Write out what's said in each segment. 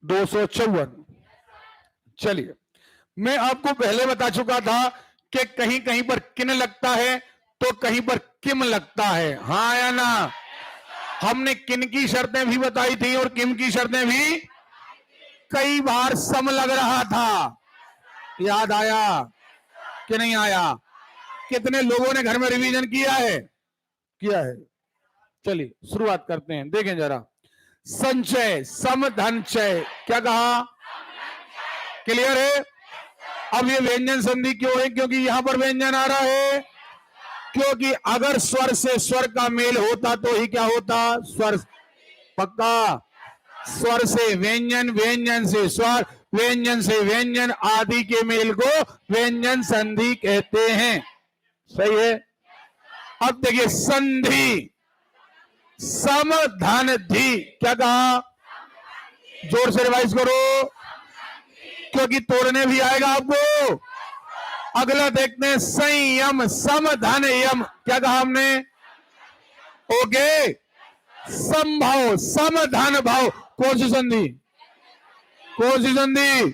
254। चलिए, मैं आपको पहले बता चुका था कि कहीं कहीं पर किन लगता है तो कहीं पर किम लगता है, हाँ या ना। हमने किन की शर्तें भी बताई थी और किम की शर्तें भी। कई बार सम लग रहा था, याद आया कि नहीं आया? कितने लोगों ने घर में रिवीजन किया है? किया है। चलिए शुरुआत करते हैं, देखें जरा। संचय सम धन चय, क्या कहा? क्लियर है? अब ये व्यंजन संधि क्यों है? क्योंकि यहां पर व्यंजन आ रहा है। क्योंकि अगर स्वर से स्वर का मेल होता तो ही क्या होता? स्वर। पक्का। स्वर से व्यंजन, व्यंजन से स्वर, व्यंजन से व्यंजन आदि के मेल को व्यंजन संधि कहते हैं। सही है। अब देखिए, संधि सम धन धी, क्या कहा? जोर से रिवाइज करो, क्योंकि तोड़ने भी आएगा आपको। अगला देखते हैं, संयम सम धन यम, क्या कहा हमने? ओके। समभाव सम धन भाव, कौन सी संधि? कौन सी संधि?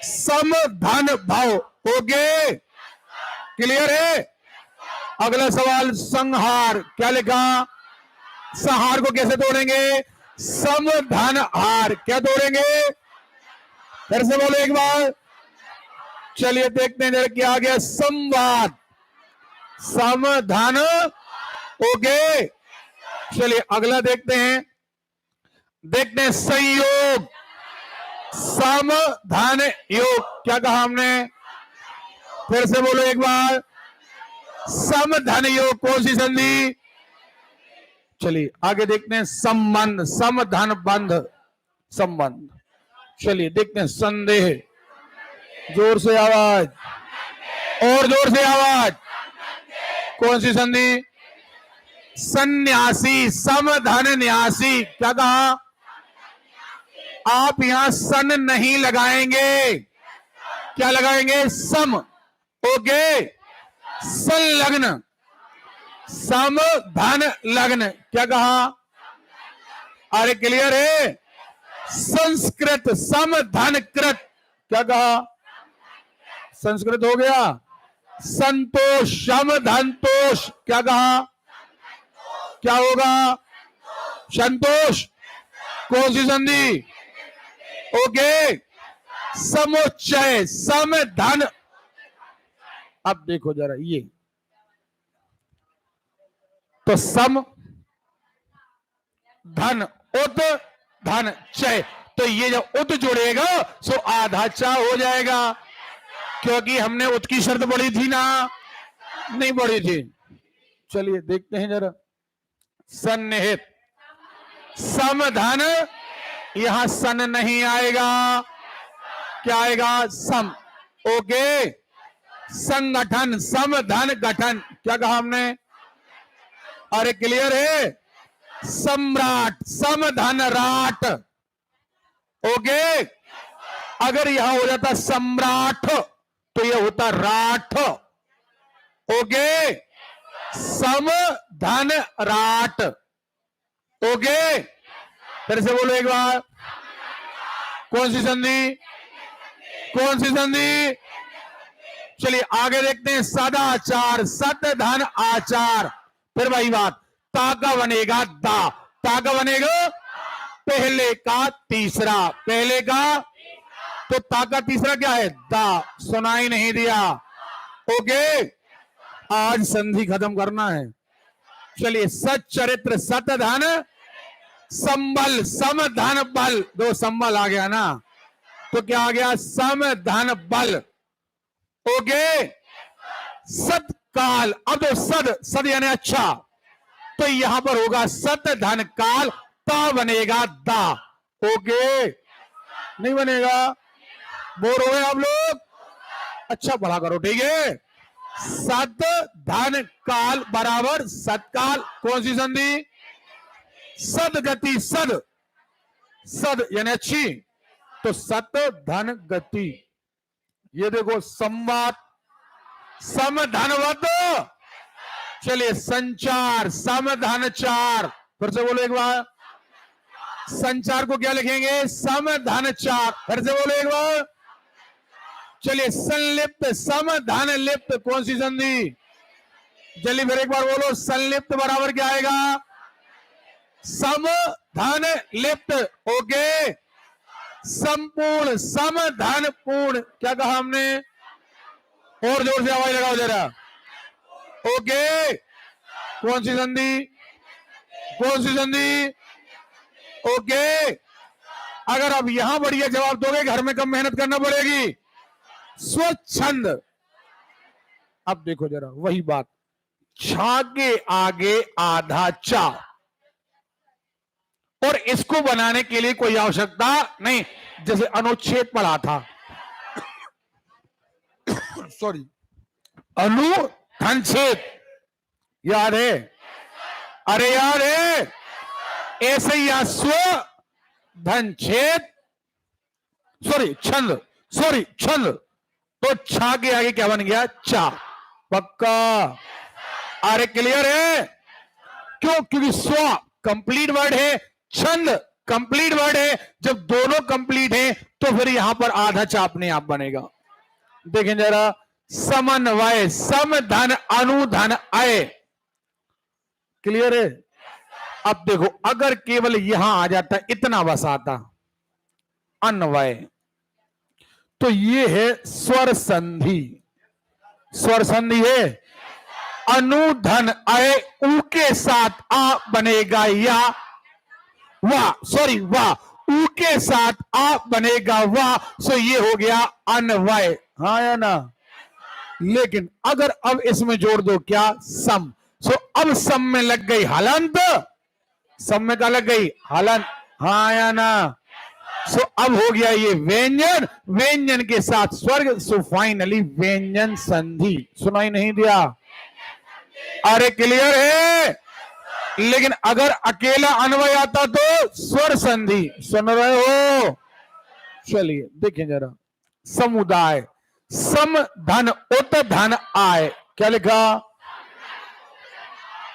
सम धन भाव। ओके, क्लियर है? अगला सवाल, संहार, क्या लिखा? संहार को कैसे तोड़ेंगे? सम धन हार, क्या तोड़ेंगे? फिर से बोलो एक बार। चलिए देखते हैं जरा क्या आ गया। संवाद सम धन। ओके, चलिए अगला देखते हैं। देखते हैं, संयोग सम धन योग, क्या कहा हमने? फिर से बोलो एक बार। सम धन योग, कौन सी संधि? चलिए आगे देखते हैं, संबंध सम धन बंध, संबंध। चलिए देखते हैं, संदेह, जोर से आवाज, और जोर से आवाज, कौन सी संधि? सन्यासी सम धन न्यासी, क्या कहा? आप यहां सन नहीं लगाएंगे, क्या लगाएंगे? सम। ओके, संलग्न सम धन लग्न, क्या कहा? अरे क्लियर है? संस्कृत सम धन कृत, क्या कहा? संस्कृत हो गया। संतोष सम धन तोष, क्या कहा? क्या होगा? संतोष, कौन सी संधि? ओके, समुच्चय सम धन। अब देखो जरा ये, तो सम धन उत धन चय, तो ये जब उत जुड़ेगा सो आधा चा हो जाएगा। क्योंकि हमने उत की शर्त पढ़ी थी ना? नहीं पढ़ी थी। चलिए देखते हैं जरा। सन्निहित सम धन, यहां सन नहीं आएगा, क्या आएगा? सम। ओके, संगठन सम धन गठन, क्या कहा हमने? अरे क्लियर है? सम्राट सम धन राट। ओके, अगर यहां हो जाता सम्राट तो यह होता राठ। ओके, सम धन राट। ओके, फिर से बोलो एक बार। कौन सी संधि? कौन सी संधि? चलिए आगे देखते हैं, सदाचार सत धन आचार, फिर वही बात, ता का बनेगा दा, ता का बनेगा पहले का तीसरा, पहले का, तो ता का तीसरा क्या है? दा। सुनाई नहीं दिया? ओके, आज संधि खत्म करना है। चलिए, सच चरित्र सत धन संबल सम धन बल, दो संबल आ गया ना, तो क्या आ गया? सम धन बल। ओके, सतकाल, अब तो सद, सद यानी अच्छा, तो यहां पर होगा सत धन काल, ता बनेगा दा। ओके, नहीं बनेगा? बोर हो गए आप लोग? अच्छा पढ़ा करो, ठीक है? सत धन काल बराबर सतकाल, कौन सी संधि? सदगति सद, सद यानी अच्छी, तो सत धन गति। ये देखो, संवाद सम धनवत। चलिए, संचार सम धन चार, फिर से बोलो एक बार। संचार को क्या लिखेंगे? सम धन चार। फिर से बोलो एक बार। चलिए, संलिप्त सम धन लिप्त कौन सी संधि? जल्दी फिर एक बार बोलो। संलिप्त बराबर क्या आएगा? सम धन लिप्त। ओके। संपूर्ण सम धन पूर्ण। क्या कहा हमने? और जोर से आवाज लगाओ जरा। ओके। कौन सी संधि? कौन सी संधि? ओके। अगर आप यहां बढ़िया जवाब दोगे, घर में कम मेहनत करना पड़ेगी। स्वच्छंद। अब देखो जरा वही बात, छा के आगे आधा चा, और इसको बनाने के लिए कोई आवश्यकता नहीं। जैसे अनुच्छेद पढ़ा था सॉरी, अनुधनछेद याद है? अरे याद है? ऐसे ही स्व धनछेद सॉरी छंद, सॉरी छंद, तो छा के आगे क्या बन गया? चा। पक्का? अरे क्लियर है? क्यों? क्योंकि स्व कंप्लीट वर्ड है, छंद कंप्लीट वर्ड है। जब दोनों कंप्लीट है तो फिर यहां पर आधा चा अपने आप बनेगा। देखें जरा, समन्वय सम धन अनुधन आय। क्लियर है? अब देखो, अगर केवल यहां आ जाता, इतना बस आता अन्वय, तो ये है स्वर संधि। स्वर संधि है। अनुधन अय ऊ के साथ आ बनेगा या वाह, सॉरी वाह, ऊ के साथ आ बनेगा वाह, सो ये हो गया अन्वय। हाँ या ना? लेकिन अगर अब इसमें जोड़ दो क्या? सम। सो अब सम में लग गई हलंत। सम में क्या लग गई? हलंत। हाँ या ना? सो अब हो गया ये व्यंजन, व्यंजन के साथ स्वर्ग, सो फाइनली व्यंजन संधि। सुनाई नहीं दिया? अरे क्लियर है? लेकिन अगर अकेला अन्वय आता तो स्वर संधि। सुन रहे हो? चलिए देखें जरा, समुदाय सम धन उत धन आय। क्या लिखा?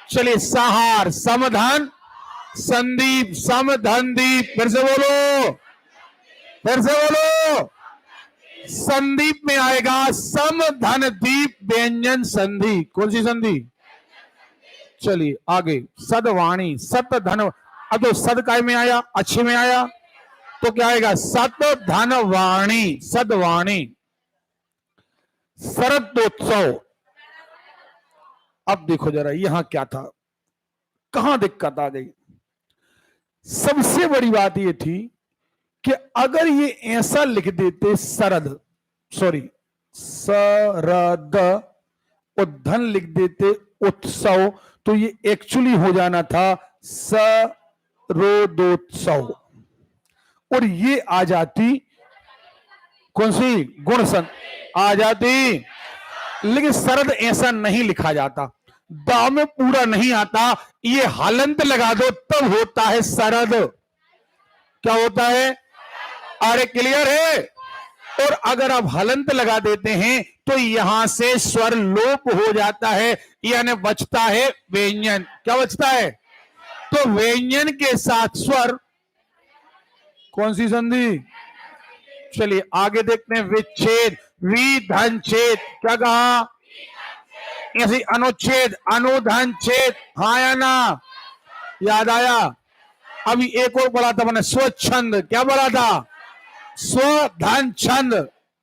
चलिए, सहार समधन संदीप समधन दीप। फिर से बोलो, फिर से बोलो। संदीप में आएगा सम धन दीप व्यंजन संधि। कौन सी संधि? चलिए आगे, सदवाणी सत धन। अब तो सद काय में आया? अच्छे में आया, तो क्या आएगा? सत धन वाणी, सदवाणी। शरदोत्सव। अब देखो जरा, यहां क्या था, कहां दिक्कत आ गई? सबसे बड़ी बात यह थी कि अगर ये ऐसा लिख देते सरद, सॉरी सरद, उद्धन लिख देते उत्सव, तो ये एक्चुअली हो जाना था सरोदोत्सव, और ये आ जाती कौन सी? गुण संधि आ जाती। लेकिन सरद ऐसा नहीं लिखा जाता, दाव में पूरा नहीं आता। ये हलंत लगा दो तब होता है सरद। क्या होता है? अरे क्लियर है? और अगर आप हलंत लगा देते हैं तो यहां से स्वर लोप हो जाता है, यानी बचता है व्यंजन। क्या बचता है? तो व्यंजन के साथ स्वर। कौन सी संधि? चलिए आगे देखते हैं, विच्छेद विधन छेद। क्या कहा? ऐसी अनुच्छेद अनुधन छेद। हाँ या ना? याद आया? अभी एक और पढ़ा था मैंने, स्वच्छंद। क्या पढ़ा था? स्वधन छंद।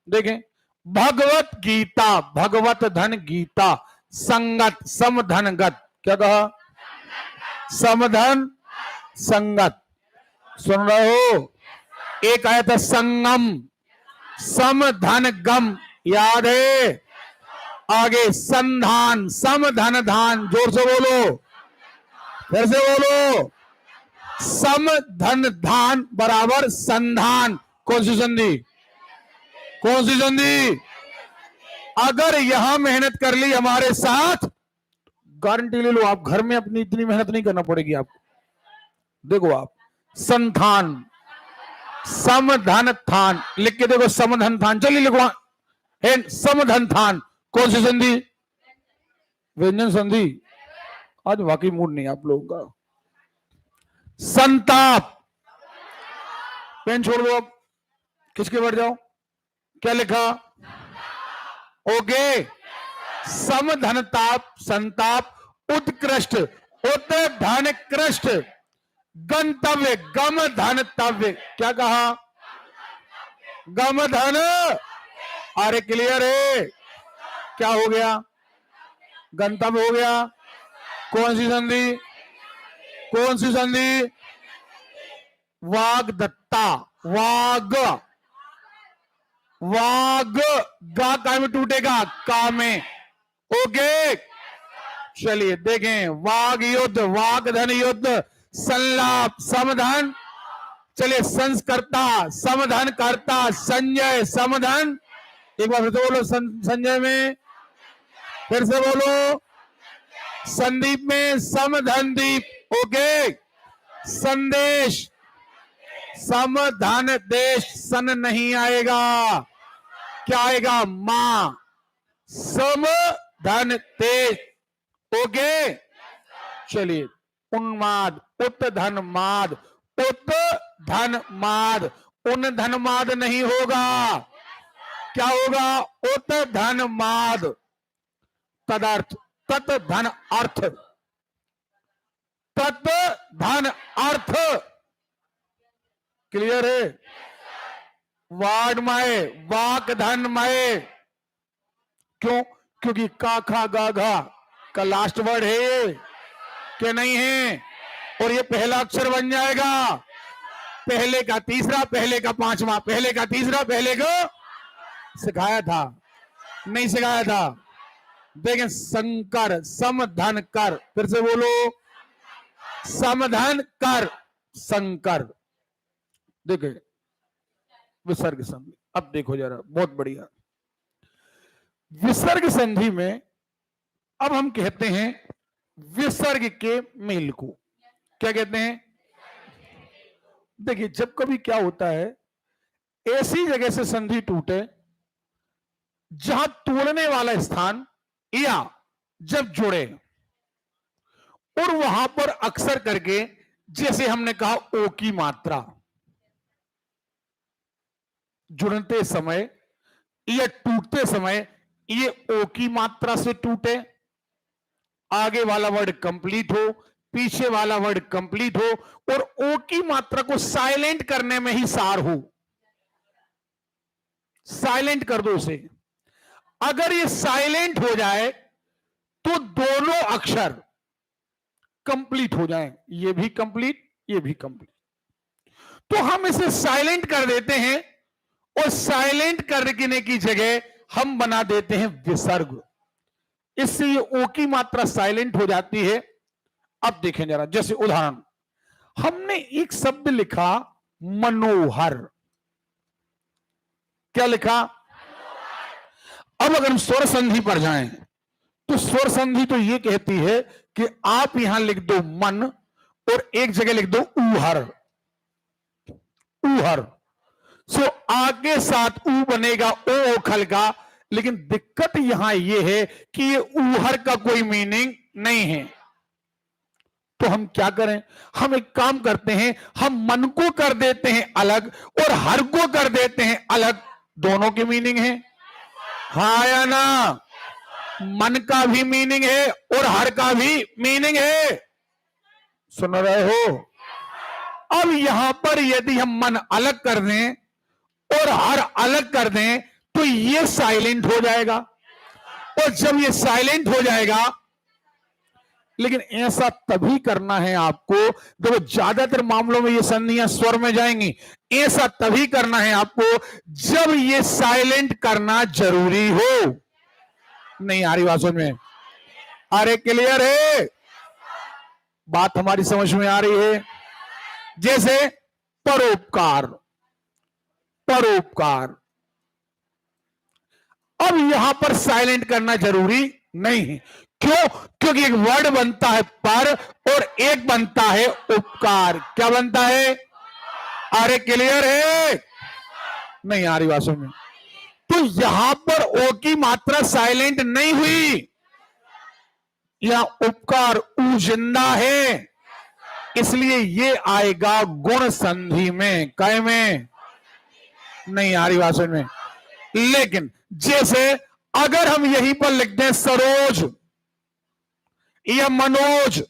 देखें, भगवत गीता भगवत धन गीता संगत समधन गत। क्या कहा? समधन संगत। सुन रहे हो? एक आया था संगम समधन गम। याद है? आगे संधान समधन धान। जोर से बोलो, फिर से बोलो। समधन धान बराबर संधान। कौन सी संधि? कौन सी संधि? अगर यहां मेहनत कर ली हमारे साथ, गारंटी ले लो, आप घर में अपनी इतनी मेहनत नहीं करना पड़ेगी आपको। देखो आप, संधान समधन थान लिख के देखो, समधन थान। चलिए लिखवा, समधन थान। कौन सी संधि? व्यंजन संधि। आज वाकई मूड नहीं आप लोगों का। संताप पेन छोड़ दो, अब खिंच के बैठ जाओ। क्या लिखा? ओके। सम धन ताप संताप उत्कृष्ट उत धन कृष्ट गंतव्य गम धन तव्य। क्या कहा? गम धन। अरे क्लियर है? क्या हो गया? गंतव्य हो गया। कौन सी संधि? कौन सी संधि? वाग दत्ता। वाग वाग गा का में टूटेगा, का में। ओके चलिए देखें, वाग युद्ध, वाग धन युद्ध, संलाप समधन। चलिए संस्कर्ता समधन करता, संजय समधन। एक बार फिर से बोलो, संजय में, फिर से बोलो, संदीप में समधन दीप। ओके। संदेश समधन देश, सन नहीं आएगा, क्या आएगा? मां। समधन देश। ओके चलिए, उन्माद उत धन माद, उत धन माद, उन धन माद नहीं होगा, क्या होगा? उत धन माद। तदर्थ तत् धन अर्थ, तत् धन अर्थ। क्लियर है? वाग्मय वाक धन मय। क्यों? क्योंकि का खा गा घा का लास्ट वर्ड है कि नहीं है, और ये पहला अक्षर बन जाएगा। पहले का तीसरा, पहले का पांचवा, पहले का तीसरा, पहले को सिखाया था, नहीं सिखाया था? देखें, संकर समधन कर, फिर से बोलो, समधन कर संकर। देखे विसर्ग संधि। अब देखो जरा, बहुत बढ़िया। विसर्ग संधि में अब हम कहते हैं विसर्ग के मेल को। क्या कहते हैं? देखिए, जब कभी क्या होता है, ऐसी जगह से संधि टूटे जहां तोड़ने वाला स्थान या जब जुड़े, और वहां पर अक्सर करके, जैसे हमने कहा ओ की मात्रा, जुड़ते समय या टूटते समय ये ओ की मात्रा से टूटे, आगे वाला वर्ड कंप्लीट हो, पीछे वाला वर्ड कंप्लीट हो, और ओ की मात्रा को साइलेंट करने में ही सार हो। साइलेंट कर दो उसे। अगर ये साइलेंट हो जाए तो दोनों अक्षर कंप्लीट हो जाएं, ये भी कंप्लीट, ये भी कंप्लीट। तो हम इसे साइलेंट कर देते हैं, और साइलेंट करने की जगह हम बना देते हैं विसर्ग। इससे ये ओ की मात्रा साइलेंट हो जाती है। अब देखें जरा, जैसे उदाहरण, हमने एक शब्द लिखा मनोहर। क्या लिखा? अब अगर हम स्वर संधि पर जाएं तो स्वर संधि तो ये कहती है कि आप यहां लिख दो मन, और एक जगह लिख दो ऊहर। ऊहर सो आगे साथ ऊ बनेगा, ओ खल का। लेकिन दिक्कत यहां यह है कि ये ऊहर का कोई मीनिंग नहीं है। तो हम क्या करें? हम एक काम करते हैं, हम मन को कर देते हैं अलग, और हर को कर देते हैं अलग। दोनों की मीनिंग है, हाँ या ना? मन का भी मीनिंग है और हर का भी मीनिंग है। सुन रहे हो? अब यहां पर यदि हम मन अलग कर दें और हर अलग कर दें तो ये साइलेंट हो जाएगा, और जब ये साइलेंट हो जाएगा, लेकिन ऐसा तभी करना है आपको, देखो ज्यादातर मामलों में ये संधियां स्वर में जाएंगी, ऐसा तभी करना है आपको जब ये साइलेंट करना जरूरी हो। नहीं आ रही बात समझ में? अरे क्लियर है? बात हमारी समझ में आ रही है? जैसे परोपकार, परोपकार। अब यहां पर साइलेंट करना जरूरी नहीं है। क्यों? क्योंकि एक वर्ड बनता है पर, और एक बनता है उपकार। क्या बनता है? अरे क्लियर है? नहीं आ रही बात समझ में? तो यहां पर ओ की मात्रा साइलेंट नहीं हुई, यहां उपकार ऊ जिंदा है, इसलिए ये आएगा गुण संधि में, काय में नहीं आ रही बात समझ में। लेकिन जैसे अगर हम यहीं पर लिख दें सरोज या मनोज,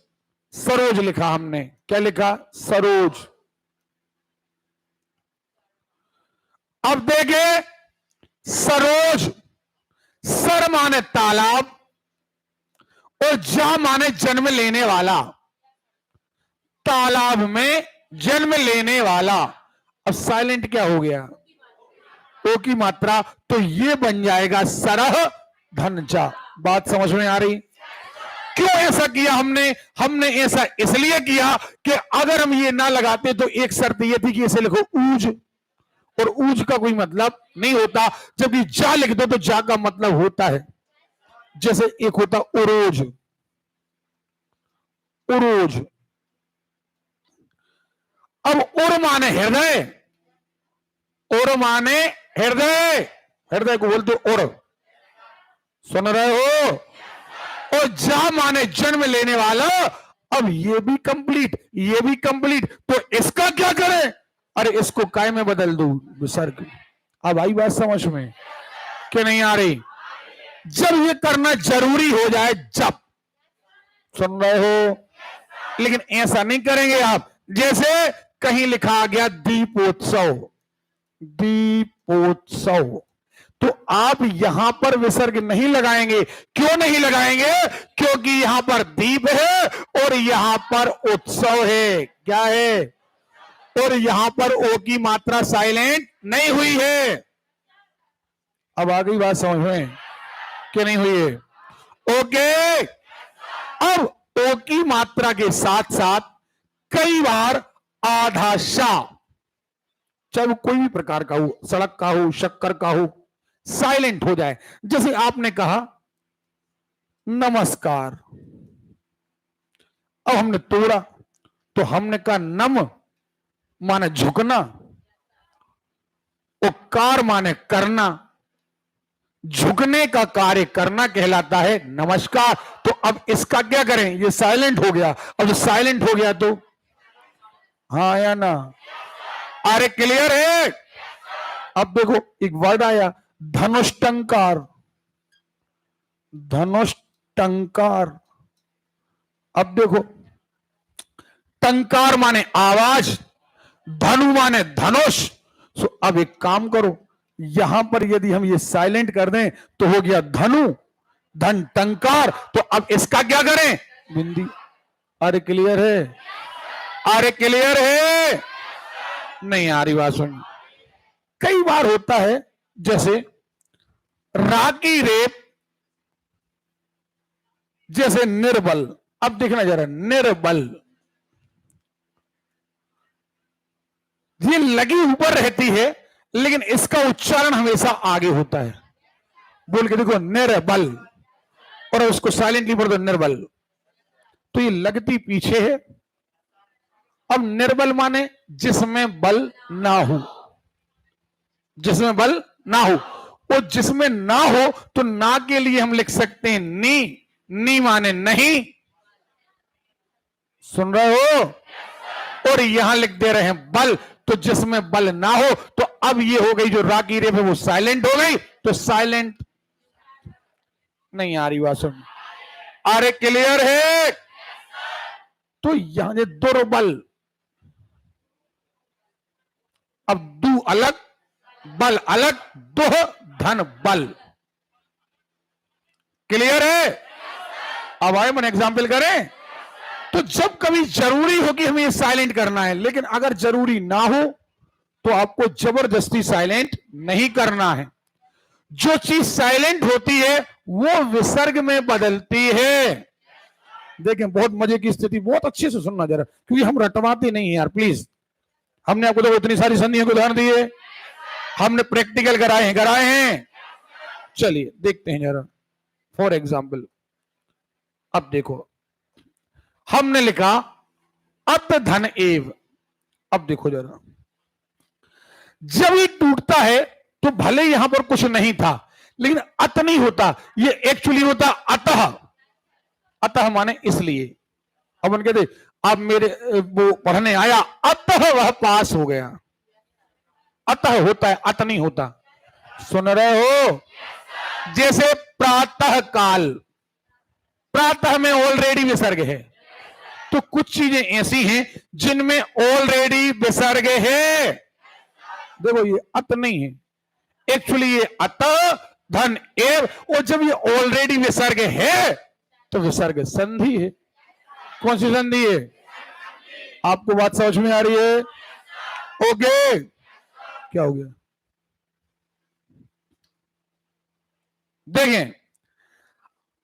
सरोज लिखा हमने, क्या लिखा सरोज। अब देखे सरोज, सर माने तालाब और जा माने जन्म लेने वाला, तालाब में जन्म लेने वाला। अब साइलेंट क्या हो गया, ओ की मात्रा, तो ये बन जाएगा सरह धनचा। बात समझ में आ रही। क्यों ऐसा किया हमने ऐसा इसलिए किया कि अगर हम ये ना लगाते तो एक शर्त ये थी कि इसे लिखो ऊज, और ऊज का कोई मतलब नहीं होता, जबकि जा लिख दो तो जा का मतलब होता है। जैसे एक होता उरोज, उरोज। अब उर माने हृदय, उर माने हृदय, हृदय को बोलते उर, सुन रहे हो। और जा माने जन्म लेने वाला। अब ये भी कंप्लीट, ये भी कंप्लीट, तो इसका क्या करें, अरे इसको काय में बदल दो विसर्ग। अब आई बात समझ में कि नहीं आ रही। जब ये करना जरूरी हो जाए, जब, सुन रहे हो, लेकिन ऐसा नहीं करेंगे आप। जैसे कहीं लिखा आ गया दीपोत्सव, दीपोत्सव, तो आप यहां पर विसर्ग नहीं लगाएंगे। क्यों नहीं लगाएंगे, क्योंकि यहां पर दीप है और यहां पर उत्सव है। क्या है, और यहां पर ओ की मात्रा साइलेंट नहीं हुई है। अब आ गई बात समझ में कि नहीं हुई है। ओके, अब ओ की मात्रा के साथ साथ कई बार आधा शा, चाहे वो कोई भी प्रकार का हो, सड़क का हो, शक्कर का हो, साइलेंट हो जाए। जैसे आपने कहा नमस्कार, अब हमने तोड़ा तो हमने कहा नम माने झुकना, उपकार माने करना, झुकने का कार्य करना कहलाता है नमस्कार। तो अब इसका क्या करें, ये साइलेंट हो गया। अब जो साइलेंट हो गया तो हाँ या ना, अरे क्लियर है। अब देखो एक वर्ड आया धनुष्टंकार, धनुष्टंकार। अब देखो टंकार माने आवाज, धनु माने धनुष। सो अब एक काम करो, यहां पर यदि हम ये साइलेंट कर दें तो हो गया धनु, धन टंकार। तो अब इसका क्या करें, बिंदी। अरे क्लियर है, अरे क्लियर है, नहीं आ रही बात सुन। कई बार होता है जैसे राकी रेप, जैसे निर्बल। अब देखना जरा, निर्बल ये लगी ऊपर रहती है, लेकिन इसका उच्चारण हमेशा आगे होता है। बोल के देखो निर्बल, और उसको साइलेंटली बोल दो निर्बल, तो ये लगती पीछे है। अब निर्बल माने जिसमें बल ना हो, जिसमें बल ना हो। और जिसमें ना हो तो ना के लिए हम लिख सकते हैं नी, नी माने नहीं, सुन रहे हो। और यहां लिख दे रहे हैं बल, तो जिसमें बल ना हो। तो अब ये हो गई जो राकी रेप है वो साइलेंट हो गई। तो साइलेंट नहीं आ रही बात सुन, अरे क्लियर है। तो यहां दुर्बल, अब दू अलग बल अलग, दुह धन बल, क्लियर है। अब आए मन एग्जाम्पल करें। तो जब कभी जरूरी हो कि हमें साइलेंट करना है, लेकिन अगर जरूरी ना हो तो आपको जबरदस्ती साइलेंट नहीं करना है। जो चीज साइलेंट होती है वो विसर्ग में बदलती है। देखें बहुत मजे की स्थिति, बहुत अच्छे से सुनना जरा, क्योंकि हम रटवाते नहीं है यार प्लीज। हमने आपको तो इतनी सारी संधियों को उदाहरण दिए, हमने प्रैक्टिकल कराए हैं। चलिए देखते हैं जरा फॉर एग्जाम्पल। अब देखो हमने लिखा अत धन एव। अब देखो जरा, जब ये टूटता है तो भले यहां पर कुछ नहीं था, लेकिन अत नहीं होता, ये एक्चुअली होता अतः। अतः माने इसलिए। अब उनके कहते अब मेरे वो पढ़ने आया, अतः वह पास हो गया। अतः होता है, अत नहीं होता। सुन रहे हो? जैसे प्रातः काल, प्रातः में ऑलरेडी विसर्ग है, तो कुछ चीजें ऐसी हैं जिनमें ऑलरेडी विसर्ग है। देखो ये अत नहीं है, एक्चुअली ये अत धन एव, और जब ये ऑलरेडी विसर्ग है तो विसर्ग संधि है। कौन सी संधि है? आपको बात समझ में आ रही है? ओके, क्या हो गया? देखें,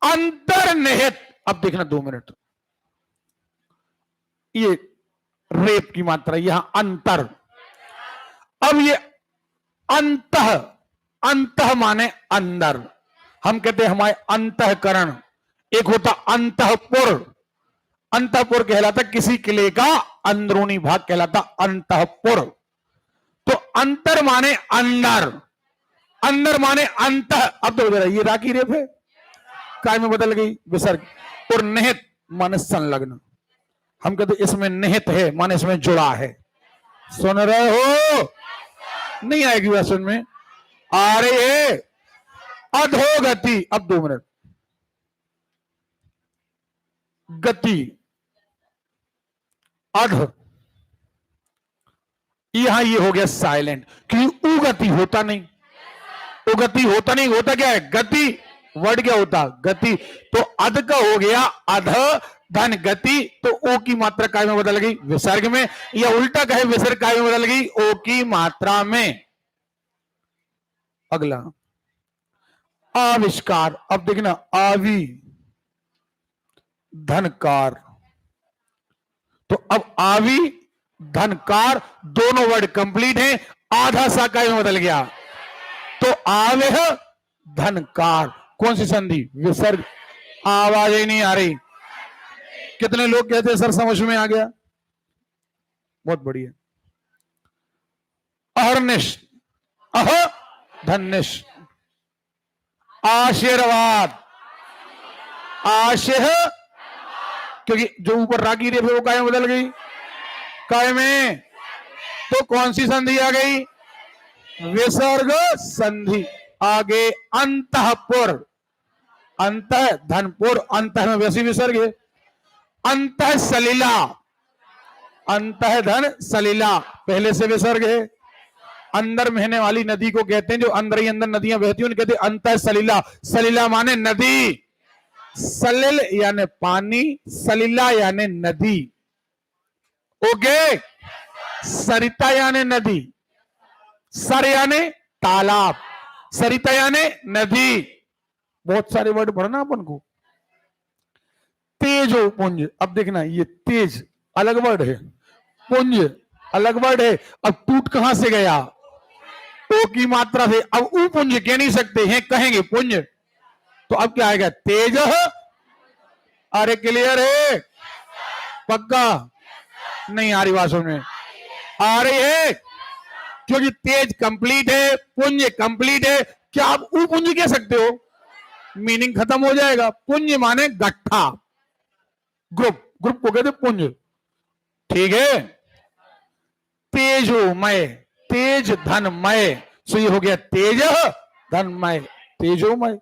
अंतर्निहित, अब देखना 2 मिनट, ये रेप की मात्रा यहां अंतर। अब ये अंतः, अंतः माने अंदर, हम कहते हैं हमारे अंतःकरण। एक होता अंतःपुर, अंतःपुर कहलाता किसी किले का अंदरूनी भाग कहलाता अंतःपुर। तो अंतर माने अंदर, अंदर माने अंतः। अब तो जरा ये राखी रेप है, काय में बदल गई विसर्ग। और निहित माने संलग्न, हम कहते इसमें निहित है माने इसमें जुड़ा है। सुन रहे हो? नहीं आएगी बात सुन में? आ रही है। अधोगति, अब 2 मिनट, गति, अध, यहां ये हो गया साइलेंट, क्योंकि उगति होता नहीं, उगति होता नहीं, होता क्या है? गति। वर्ड क्या होता? गति। तो अध का हो गया अध धन गति, तो ओ की मात्रा काय में बदल गई? विसर्ग में। या उल्टा कहे विसर्ग काय में बदल गई? ओ की मात्रा में। अगला आविष्कार, अब देखना, आवी धनकार, तो अब आवी धनकार दोनों वर्ड कंप्लीट हैं, आधा सा काय में बदल गया, तो आवेह धनकार। कौन सी संधि? विसर्ग। आवाज ही नहीं आ रही। कितने लोग कहते हैं सर समझ में आ गया? बहुत बढ़िया। अहर्निश, अह धन्निश, आशीर्वाद, आशीह, क्योंकि जो ऊपर रागी रेफ है वो काय में बदल गई? काय में। तो कौन सी संधि आ गई? विसर्ग संधि। आगे अंतःपुर, अंतः धनपुर, अंतः में वैसी विसर्ग है। अंतः सलिला, अंतः धन सलिला, पहले से विसर्ग है। अंदर बहने वाली नदी को कहते हैं, जो अंदर ही अंदर नदियां बहती हैं, कहते हैं अंतः सलिला। सलिला माने नदी, सलिल यानी पानी, सलिला यानी नदी। ओके, सरिता यानी नदी, सर यानी तालाब, सरिता यानी नदी। बहुत सारे वर्ड पढ़ना अपन को। तेज हो पुंज, अब देखना ये तेज अलग वर्ड है, पुंज अलग वर्ड है। अब टूट कहां से गया? ओ की मात्रा से। अब ऊ पुंज कह नहीं सकते हैं, कहेंगे पुंज, तो अब क्या आएगा? तेज। अरे क्लियर है? पक्का? नहीं आ रही बात समझ में? आ रही है? क्योंकि तेज कंप्लीट है, पुंज कंप्लीट है। क्या आप ऊ पुंज कह सकते हो? मीनिंग खत्म हो जाएगा। पुंज माने गट्ठा, ग्रुप, ग्रुप को कहते पुंज। ठीक है? तेजोमय, तेज धनमय, सो ये हो गया तेज धनमय, तेजोमय।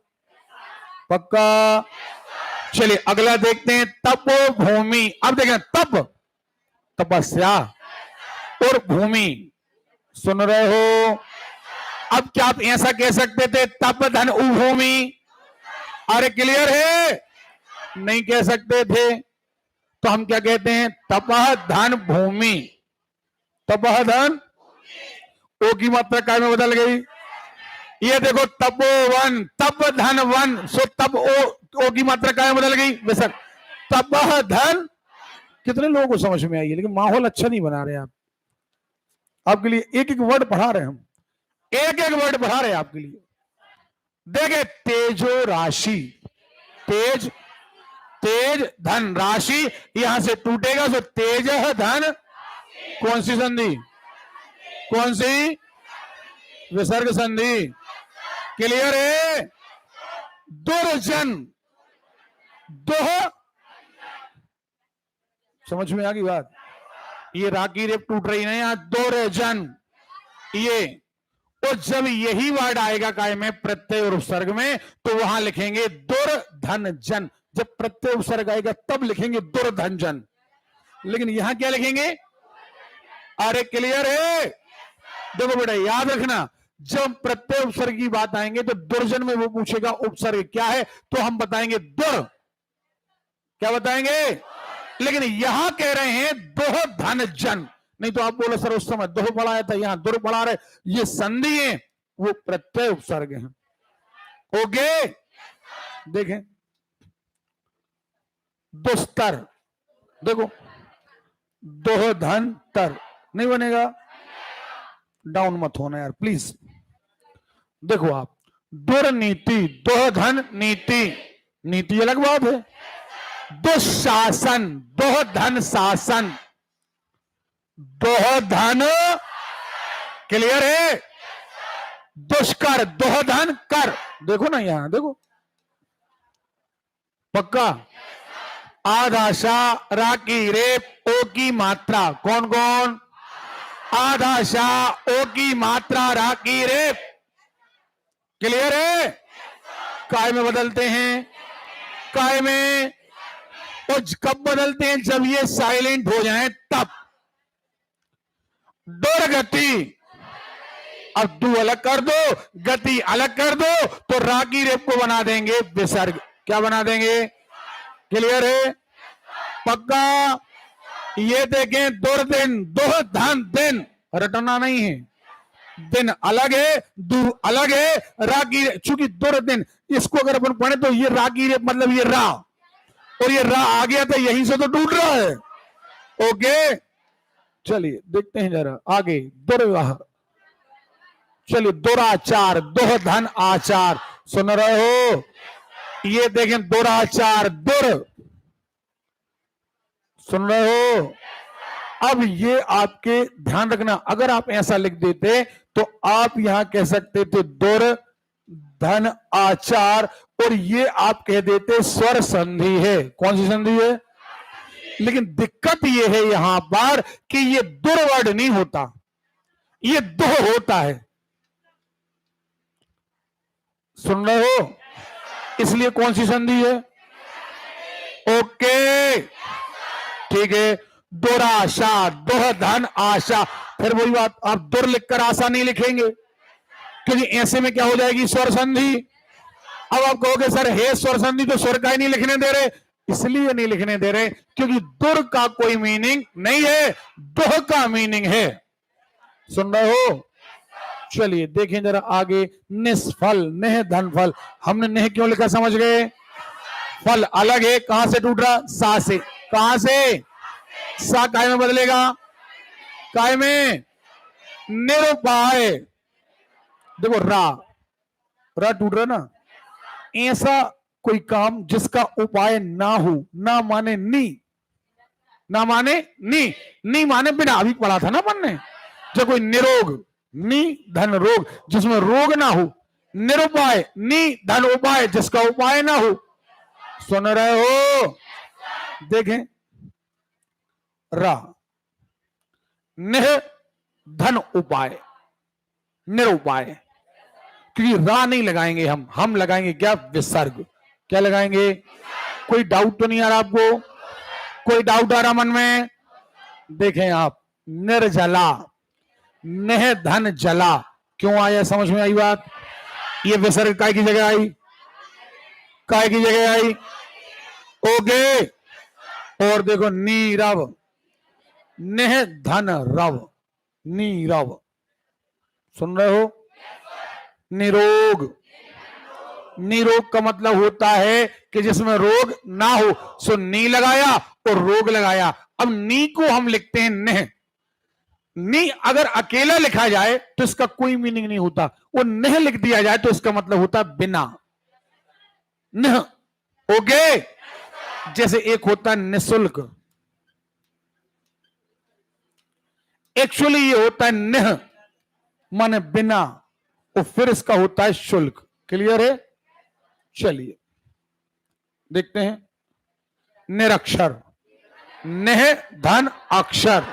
पक्का? चलिए अगला देखते हैं, तपोभूमि। अब देखें, तप तपस्या और भूमि। सुन रहे हो? अब क्या आप ऐसा कह सकते थे तप धन भूमि? अरे क्लियर है? नहीं कह सकते थे, तो हम क्या कहते हैं? तपह धन भूमि। तपह धन, ओ की मात्रा काय में बदल गई? ये देखो, तपोवन, तप धन वन, सो तप ओ की मात्रा काय में बदल गई? विसर्ग। तपह धन। कितने लोगों को समझ में आई है? लेकिन माहौल अच्छा नहीं बना रहे आप। आपके लिए एक एक वर्ड पढ़ा रहे, हम एक एक वर्ड पढ़ा रहे आपके लिए। देखे, तेजो राशि, तेज, तेज धन राशि, यहां से टूटेगा तो तेज धन। कौन सी संधि? कौन सी? विसर्ग संधि। क्लियर है? दुर्जन, दोह समझ में आ गई बात? ये रा की रेप टूट रही ना यहाँ, दुर्जन, ये। और जब यही वर्ड आएगा काय में, प्रत्यय और उपसर्ग में, तो वहां लिखेंगे दुर्धन जन। जब प्रत्यय उपसर्ग आएगा तब लिखेंगे दुर्धन जन, लेकिन यहां क्या लिखेंगे? अरे क्लियर है? देखो बेटा याद रखना, जब प्रत्यय उपसर्ग की बात आएंगे तो दुर्जन में वो पूछेगा उपसर्ग क्या है, तो हम बताएंगे दुर। क्या बताएंगे? लेकिन यहां कह रहे हैं दोह धन जन। नहीं तो आप बोले सर उस समय दोह पढ़ाया था, यहां दुर पढ़ा रहे। ये संधि है, वो प्रत्यय उपसर्ग हैं। ओके, देखें दुस्तर, देखो दोह धन तर नहीं बनेगा। डाउन मत होना यार प्लीज। देखो आप, दुर्नीति, दोह धन नीति, नीति अलग बात है। दुशासन, दोह धन शासन, दोह धन, क्लियर है? दुष्कर, दोह धन कर। देखो ना यहां, देखो पक्का। आधाशा, रा की रेप, ओ की मात्रा, कौन कौन? आधाशा, ओ की मात्रा, रा की रेप, क्लियर है? काय में बदलते हैं, काय में। और कब बदलते हैं? जब ये साइलेंट हो जाएं तब। दुर्गति, अब दू अलग कर दो, गति अलग कर दो, तो रा की रेप को बना देंगे विसर्ग। क्या बना देंगे? क्लियर है? पक्का। ये देखें दुर्दिन, दोह धन दिन, रटना नहीं है। दिन अलग है, दू अलग है, रा की, चूंकि दुर्दिन, इसको अगर अपन पढ़े तो ये रा की रेप मतलब ये रा, और ये रा आ गया तो यहीं से तो टूट रहा है। ओके, चलिए देखते हैं जरा आगे। दुर्वाह, चलिए दुराचार, दोह धन आचार, सुन रहे हो? ये देखें दुराचार, दुर, सुन रहे हो? अब ये आपके ध्यान रखना, अगर आप ऐसा लिख देते तो आप यहां कह सकते थे दुर धन आचार, और ये आप कह देते स्वर संधि है। कौन सी संधि है? लेकिन दिक्कत ये है यहां पर कि ये दुर्वर्ड नहीं होता, ये दोह होता है। सुन रहे हो? इसलिए कौन सी संधि है? ओके, ठीक है। दुराशा, दोह धन आशा, फिर वही बात, आप दुर लिखकर आशा नहीं लिखेंगे, क्योंकि ऐसे में क्या हो जाएगी? स्वर संधि। अब आप कहोगे सर हे स्वर संधि तो स्वर का ही नहीं लिखने दे रहे। इसलिए नहीं लिखने दे रहे क्योंकि दुर का कोई मीनिंग नहीं है, दोह का मीनिंग है। सुन रहे हो? चलिए देखें जरा आगे। निष्फल, नेह धन फल, हमने नेह क्यों लिखा समझ गए? फल अलग है, कहां से टूट रहा? सा से। कहां से? सा काय में बदलेगा, काय में, निरुपाय। देखो रा, रा टूट रहा ना। ऐसा कोई काम जिसका उपाय ना हो, ना माने नी, ना माने नी, नी माने बिना, अभी पढ़ा था ना अपन ने। जब कोई निरोग, नी धन रोग, जिसमें रोग ना हो, निरुपाय, नी धन उपाय, जिसका उपाय ना हो। सुन रहे हो? देखें रा, निह धन उपाय, निरुपाय, क्योंकि रा नहीं लगाएंगे हम लगाएंगे क्या? विसर्ग। क्या लगाएंगे? कोई डाउट तो नहीं आ रहा आपको? कोई डाउट आ रहा मन में? देखें आप, निर्जला, नेह धन जला, क्यों आया? समझ में आई बात? ये विसर्ग काय की जगह आई? काय की जगह आई? ओके। और देखो नीरव, नेह धन रव, नीरव, सुन रहे हो? निरोग, निरोग का मतलब होता है कि जिसमें रोग ना हो, सो नी लगाया और रोग लगाया। अब नी को हम लिखते हैं नेह। नी अगर अकेला लिखा जाए तो इसका कोई मीनिंग नहीं होता, वो नेह लिख दिया जाए तो इसका मतलब होता बिना, नेह। ओके, जैसे एक होता है निःशुल्क, एक्चुअली ये होता है नेह माने बिना, और फिर इसका होता है शुल्क। क्लियर है? चलिए देखते हैं। निरक्षर, नेह धन अक्षर,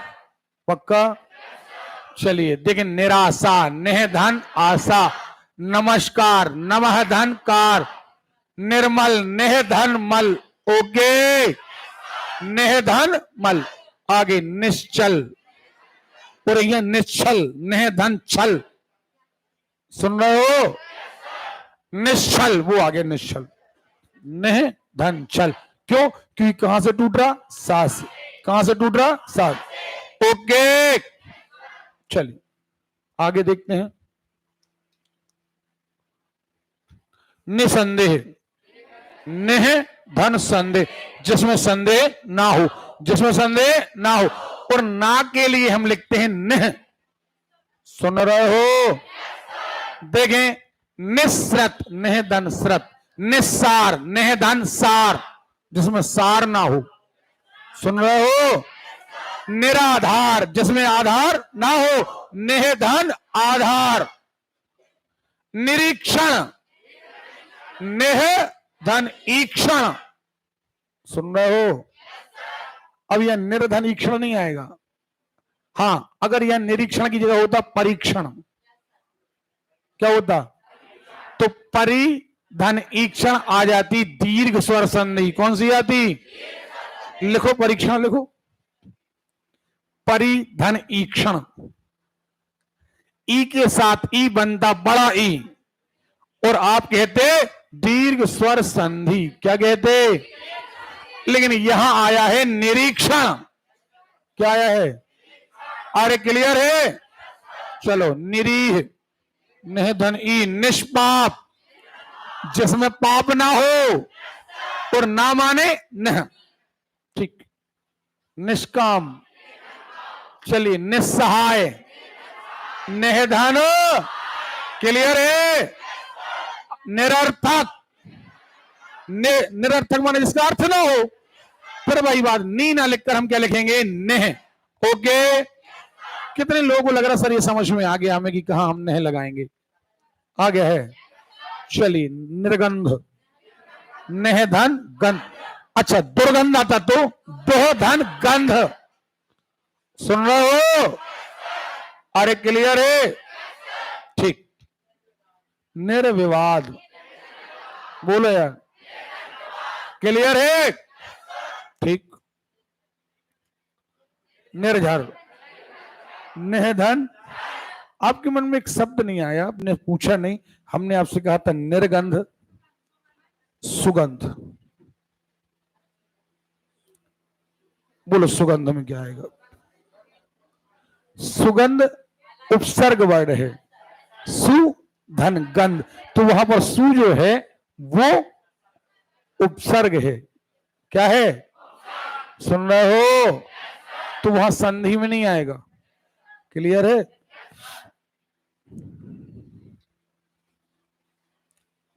पक्का। चलिए देखिए, निराशा, नेह धन आशा, नमस्कार, नमः धन कार, निर्मल, नेह धन मल, ओके, नेह धन मल। आगे निश्चल, और यह निश्चल, नेह धन छल, सुन रहे हो, निश्चल, वो आगे निश्चल, नेह धन छल। क्यों? क्योंकि कहां से टूट रहा? सा से। कहां से टूट रहा? सा। ओके, चलिए आगे देखते हैं। निसंदेह, नेह धन संदेह, जिसमें संदेह ना हो, जिसमें संदेह ना हो। और ना के लिए हम लिखते हैं नेह, सुन रहे हो? देखें, निस्रत, नेह धन स्रत, निस्सार, नेह धन सार, जिसमें सार ना हो, सुन रहे हो? निराधार, जिसमें आधार ना हो, नेह धन आधार। निरीक्षण, नेह धन ईक्षण, सुन रहे हो? अब यह निर्धन ईक्षण नहीं आएगा। हां, अगर यह निरीक्षण की जगह होता परीक्षण, क्या होता? तो परिधन ईक्षण आ जाती दीर्घ स्वर संधि। कौन सी आती? लिखो, परीक्षण लिखो, परिधन ईक्षण। ई के साथ ई बनता बड़ा ई, और आप कहते दीर्घ स्वर संधि। क्या कहते? लेकिन यहां आया है निरीक्षण। क्या आया है? अरे क्लियर है? चलो, निरीह, नेह धन ई, निष्पाप, जिसमें पाप ना हो, और ना माने नह, ठीक। निष्काम, चलिए, निस्सहाय, नेह धन, क्लियर है? निरर्थक, निरर्थक माने जिसका अर्थ ना हो। फिर वही बात, नी ना लिखकर हम क्या लिखेंगे? नेह। ओके, कितने लोगों को लग रहा सर ये समझ में आ गया हमें कि कहां हम नेह लगाएंगे? आ गया है? चलिए, निर्गंध, नेह धन गंध। अच्छा, दुर्गंध आता तो दोह धन गंध, सुन रहे हो? अरे क्लियर है? ठीक। निर्विवाद, बोलो यार, क्लियर है? ठीक। निर्झर, नेह धन, आपके मन में एक शब्द नहीं आया, आपने पूछा नहीं, हमने आपसे कहा था निर्गंध, सुगंध। बोलो, सुगंध में क्या आएगा? सुगंध उपसर्ग वर्ण है, सु धन गंध, तो वहां पर सु जो है वो उपसर्ग है। क्या है? सुन रहे हो? तो वहां संधि में नहीं आएगा। क्लियर है?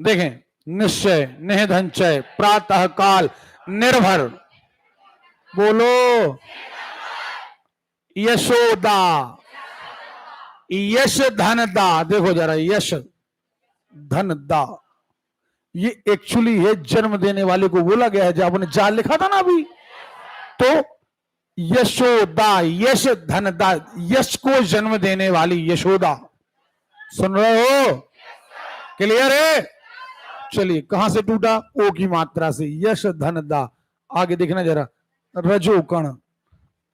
देखें, निश्चय, नेह धन चय, प्रातः काल, निर्भर, बोलो, यशोदा, यश धन दा। देखो जरा, यश धन दा, ये एक्चुअली है जन्म देने वाले को बोला गया है। जब आपने जा लिखा था ना अभी, तो यशोदा, यश धन दा, यश को जन्म देने वाली यशोदा, सुन रहे हो? क्लियर है? चलिए, कहां से टूटा? ओ की मात्रा से, यश धन दा। आगे देखना जरा, रजो कण,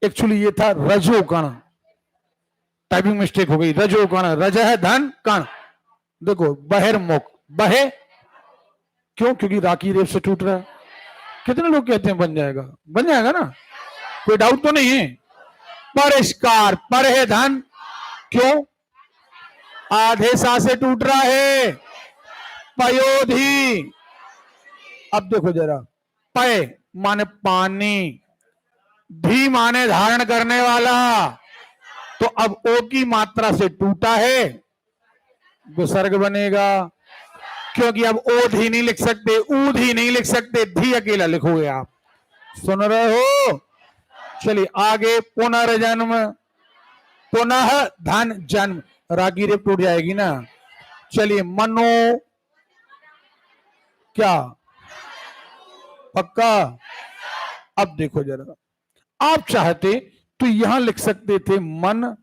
एक्चुअली ये था रजो कण, टाइपिंग मिस्टेक हो गई। रजो कण, रज है धन कण। देखो, बहिर्मुख, बहे, क्यों? क्योंकि राखी रेप से टूट रहा है। कितने लोग कहते हैं बन जाएगा? बन जाएगा ना, कोई डाउट तो नहीं है। परिष्कार, पर है धन, क्यों? आधे सा से टूट रहा है, पयोधी। अब देखो जरा, पय माने पानी, धी माने धारण करने वाला, तो अब ओ की मात्रा से टूटा है, विसर्ग बनेगा। क्योंकि अब ओधी नहीं लिख सकते, ऊधी नहीं लिख सकते, धी अकेला लिखोगे आप, सुन रहे हो? चलिए आगे, पुनर्जन्म, पुनः धन जन्म, रागी रेप टूट जाएगी ना। चलिए, मनो, क्या? पक्का? अब देखो जरा, आप चाहते तो यहां लिख सकते थे मन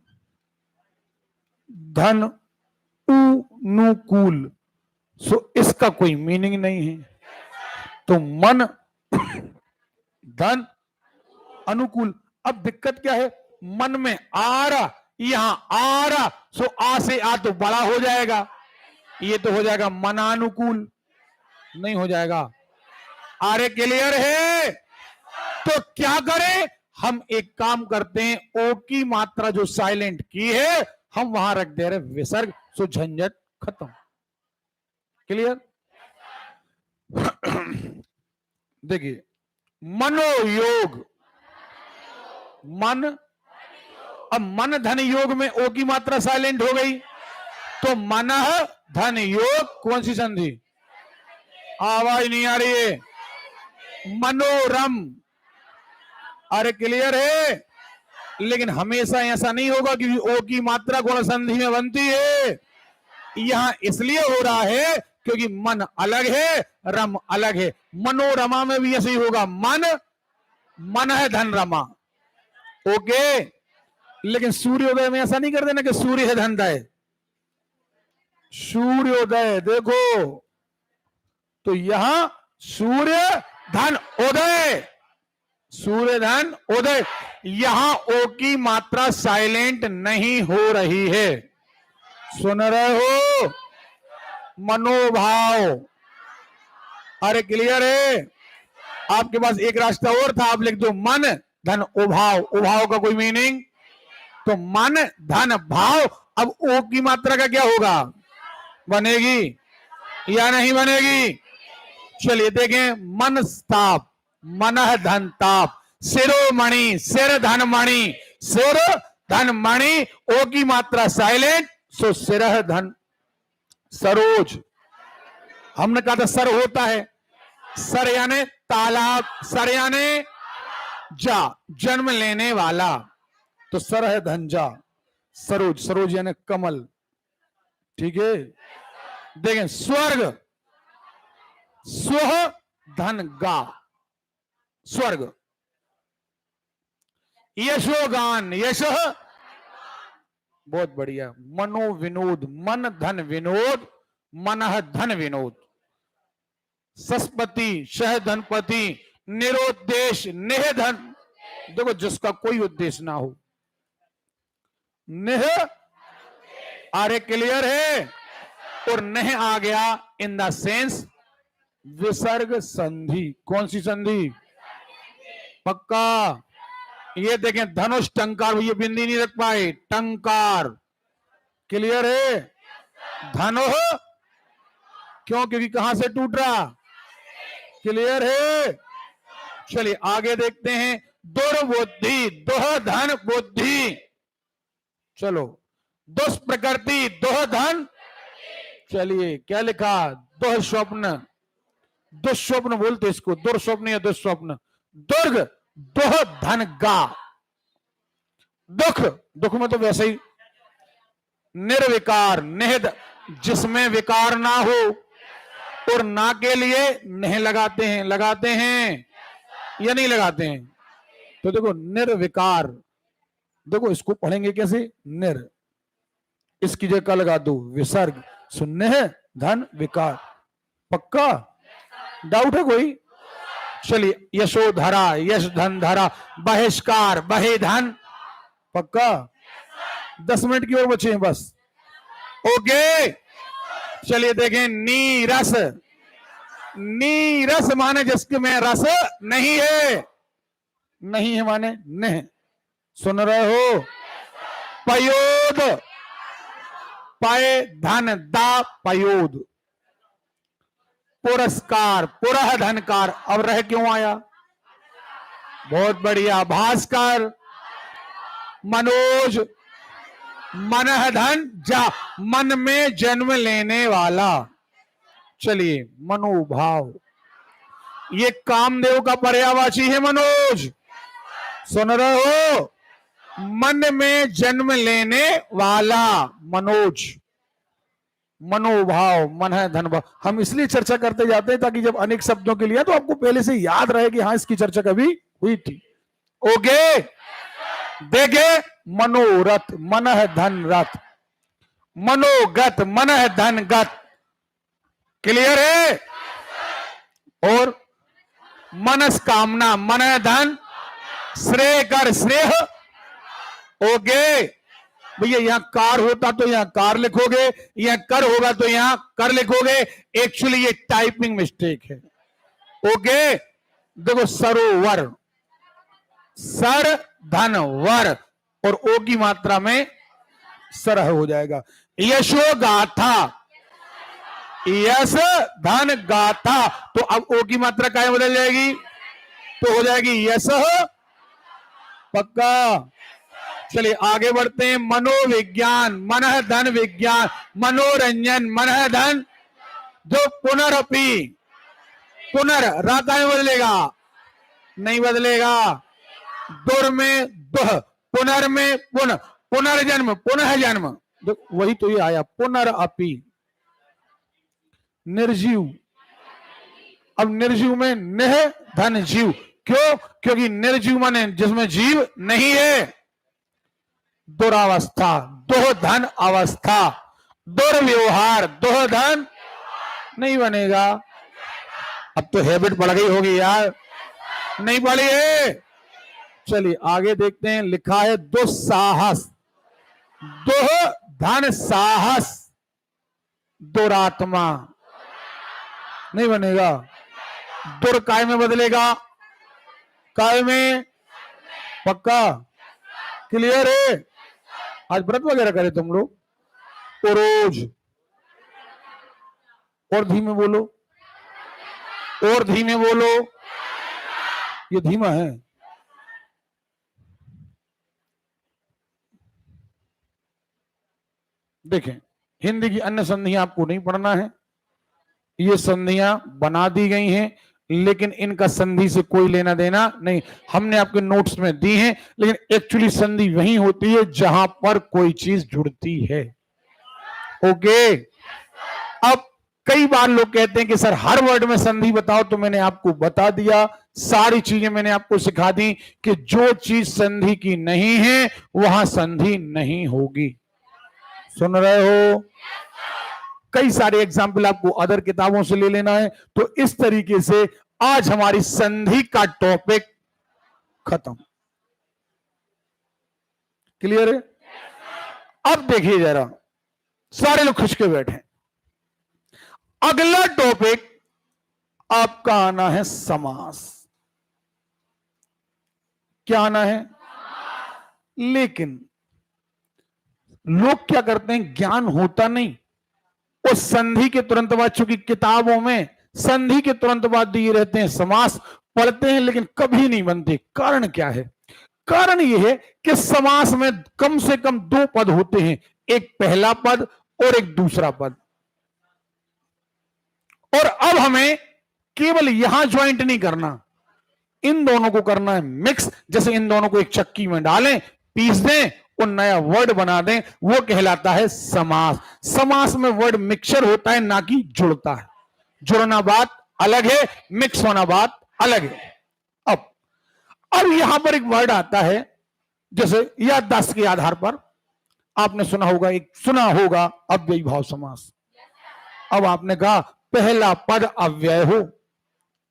धन अनुकूल। सो इसका कोई मीनिंग नहीं है। तो मन धन अनुकूल। अब दिक्कत क्या है, मन में आ रहा, यहां आ रहा, सो आ से आ तो बड़ा हो जाएगा, ये तो हो जाएगा मनानुकूल, नहीं हो जाएगा। आरे क्लियर है? तो क्या करें, हम एक काम करते हैं, ओ की मात्रा जो साइलेंट की है हम वहां रख दे रहे विसर्ग, सो झंझट खत्म। क्लियर? देखिए, मनोयोग, मन, अब मन धन योग में ओ की मात्रा साइलेंट हो गई, तो मन धन योग कौन सी संधि? आवाज नहीं आ रही है। मनोरम। अरे क्लियर है? लेकिन हमेशा ऐसा नहीं होगा कि ओ की मात्रा गुण संधि में बनती है। यहां इसलिए हो रहा है क्योंकि मन अलग है, रम अलग है। मनोरमा में भी ऐसे ही होगा, मन है धन रमा। ओके, लेकिन सूर्योदय में ऐसा नहीं कर देना कि सूर्य है धनदय। सूर्योदय देखो, तो यहां सूर्य धन उदय, सूर्य धन उदय, यहां ओ की मात्रा साइलेंट नहीं हो रही है। सुन रहे हो? मनोभाव। अरे क्लियर है? आपके पास एक रास्ता और था, आप लिख दो मन धन उभाव। उभाव का कोई मीनिंग? तो मन धन भाव। अब ओ की मात्रा का क्या होगा? बनेगी या नहीं बनेगी? चलिए देखें, मन ताप, मन धन ताप, शिरोमणि, सिर धन मणि, सिर धन मणि, ओ की मात्रा साइलेंट, सो सिर धन सरोज। हमने कहा था सर होता है, सर यानी तालाब, सर यानी जा, जन्म लेने वाला, तो सर है धनजा, सरोज, सरोज यानी कमल। ठीक है? देखें, स्वर्ग, स्व धन गा, स्वर्ग, यशोगान, यश, बहुत बढ़िया। मनो विनोद, मन धन विनोद, मन धन विनोद। सस्पति, शह धनपति, निरोद्देश, नेह धन। देखो, जिसका कोई उद्देश्य ना हो, नेह। आरे क्लियर है? और नेह आ गया इन द सेंस विसर्ग संधि। कौन सी संधि? पक्का? ये देखें, धनुष टंकार, ये बिंदी नहीं रख पाए, टंकार। क्लियर है? धनो, क्यों? क्योंकि कहां से टूट रहा? क्लियर है? चलिए आगे देखते हैं, दुर्बुद्धि, दोह धन बुद्धि। चलो, दुष्प्रकृति, दोह धन, चलिए क्या लिखा? दुःस्वप्न, दुःस्वप्न बोलते इसको, दुर्स्वप्न या दुःस्वप्न। दुर्ग, दोह धन गा, दुख, दुख में तो वैसे ही निर्विकार, निहित, जिसमें विकार ना हो, और ना के लिए नहीं लगाते हैं, लगाते हैं या नहीं लगाते हैं? तो देखो, निर्विकार, देखो इसको पढ़ेंगे कैसे? निर, इसकी जगह लगा दो विसर्ग, सुनने है धन विकार। पक्का? डाउट है कोई? चलिए, यशोधरा, यश धन धरा, बहिष्कार, बहे धन। पक्का? 10 मिनट की और बचे हैं बस। ओके, चलिए देखें, नीरस, नीरस माने जिसके में रस नहीं है, नहीं है माने नहीं। सुन रहे हो? पयोद, पय धन दा, पयोद। पुरस्कार, पुरह धनकार, अब रह क्यों आया? बहुत बढ़िया। भास्कर, मनोज, मन धन जा, मन में जन्म लेने वाला। चलिए, मनोभाव, ये कामदेव का पर्यायवाची है मनोज। सुन रहे हो? मन में जन्म लेने वाला, मनोज, मनोभाव, मन है धन भाव। हम इसलिए चर्चा करते जाते हैं ताकि जब अनेक शब्दों के लिए तो आपको पहले से याद रहे कि हाँ, इसकी चर्चा कभी हुई थी। ओके। देखे, मनोरथ मन है धन रथ, मनोगत मन है धन गत। क्लियर है? और मनस्कामना मन है धन श्रेय कर श्रेय। ओके भैया, यहां कार होता तो यहां कार लिखोगे, यहां कर होगा तो यहां कर लिखोगे। एक्चुअली ये टाइपिंग मिस्टेक है। ओके देखो, सरोवर, सर धन वर, और ओ की मात्रा में सरह हो जाएगा। यशो गाथा, यश धन गाथा, तो अब ओ की मात्रा क्या बदल जाएगी? तो हो जाएगी यश। पक्का? चलिए आगे बढ़ते हैं। मनोविज्ञान मन है धन विज्ञान, मनोरंजन मन है धन जो पुनरअपि, पुनर राता में बदलेगा? नहीं बदलेगा। दुर में दुह, पुनर में पुनः, पुनर्जन्म पुनः जन्म, वही तो ये आया पुनरअपि। निर्जीव, अब निर्जीव में निह धन जीव, क्यों? क्योंकि निर्जीव माने जिसमें जीव नहीं है। दुरावस्था, दोह धन अवस्था, दुर्व्यवहार दोह धन नहीं बनेगा। अब तो हैबिट बढ़ गई होगी यार, नहीं बढ़ी है। चलिए आगे देखते हैं। लिखा है दुस्साहस, दोह धन साहस, दुरात्मा नहीं बनेगा। दुर काय में बदलेगा? काय में। पक्का? क्लियर है? आज व्रत वगैरह करे तुम लोग? तो रोज और धीमे बोलो, और धीमे बोलो, ये धीमा है। देखें, हिंदी की अन्य संधियां आपको नहीं पढ़ना है, ये संधियां बना दी गई हैं, लेकिन इनका संधि से कोई लेना देना नहीं। हमने आपके नोट्स में दी हैं, लेकिन एक्चुअली संधि वही होती है जहां पर कोई चीज जुड़ती है। ओके। अब कई बार लोग कहते हैं कि सर हर वर्ड में संधि बताओ, तो मैंने आपको बता दिया, सारी चीजें मैंने आपको सिखा दी कि जो चीज संधि की नहीं है वहां संधि नहीं होगी। सुन रहे हो? कई सारे एग्जाम्पल आपको अदर किताबों से ले लेना है। तो इस तरीके से आज हमारी संधि का टॉपिक खत्म। क्लियर है? अब देखिए जरा, सारे लोग खुश के बैठे। अगला टॉपिक आपका आना है समास। क्या आना है? लेकिन लोग क्या करते हैं, ज्ञान होता नहीं, उस संधि के तुरंत बाद, चूंकि किताबों में संधि के तुरंत बाद दिए रहते हैं समास, पढ़ते हैं लेकिन कभी नहीं बनते। कारण क्या है? कारण यह है कि समास में कम से कम दो पद होते हैं, एक पहला पद और एक दूसरा पद। और अब हमें केवल यहां ज्वाइंट नहीं करना, इन दोनों को करना है मिक्स। जैसे इन दोनों को एक चक्की में डालें, पीस दें और नया वर्ड बना दें, वो कहलाता है समास। समास में वर्ड मिक्सचर होता है, ना कि जुड़ता है। जुड़ना बात अलग है, मिक्स होना बात अलग है। अब यहां पर एक वर्ड आता है, जैसे याददाश्त के आधार पर आपने सुना होगा अव्ययी भाव समास। अब आपने कहा पहला पद अव्यय हो,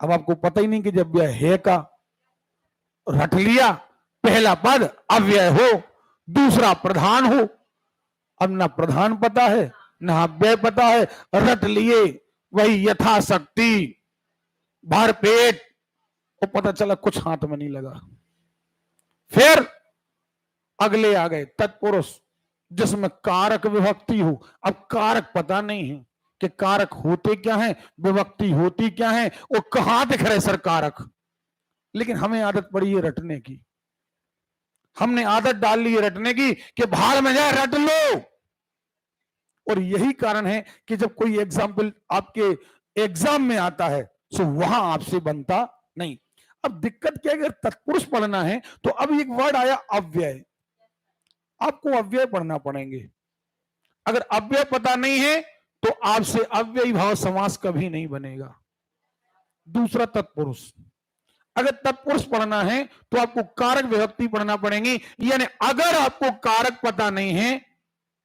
अब आपको पता ही नहीं कि जब व्यय है का रट लिया, पहला पद अव्यय हो, दूसरा प्रधान हो। अब ना प्रधान पता है ना अव्यय पता है, रट लिए वही यथाशक्ति भर पेट, और पता चला कुछ हाथ में नहीं लगा। फिर अगले आ गए तत्पुरुष, जिसमें कारक विभक्ति हो। अब कारक पता नहीं है कि कारक होते क्या हैं, विभक्ति होती क्या है, वो कहां दिख रहे सर कारक। लेकिन हमें आदत पड़ी है रटने की, हमने आदत डाल ली है रटने की कि भाड़ में जाए रट लो। और यही कारण है कि जब कोई एग्जाम्पल आपके एग्जाम में आता है तो वहां आपसे बनता नहीं। अब दिक्कत क्या है, अगर तत्पुरुष पढ़ना है तो अब एक वर्ड आया अव्यय, आपको अव्यय पढ़ना पड़ेंगे। अगर अव्यय पता नहीं है तो आपसे अव्ययी भाव समास कभी नहीं बनेगा। दूसरा तत्पुरुष, अगर तत्पुरुष पढ़ना है तो आपको कारक विभक्ति पढ़ना पड़ेगी, यानी अगर आपको कारक पता नहीं है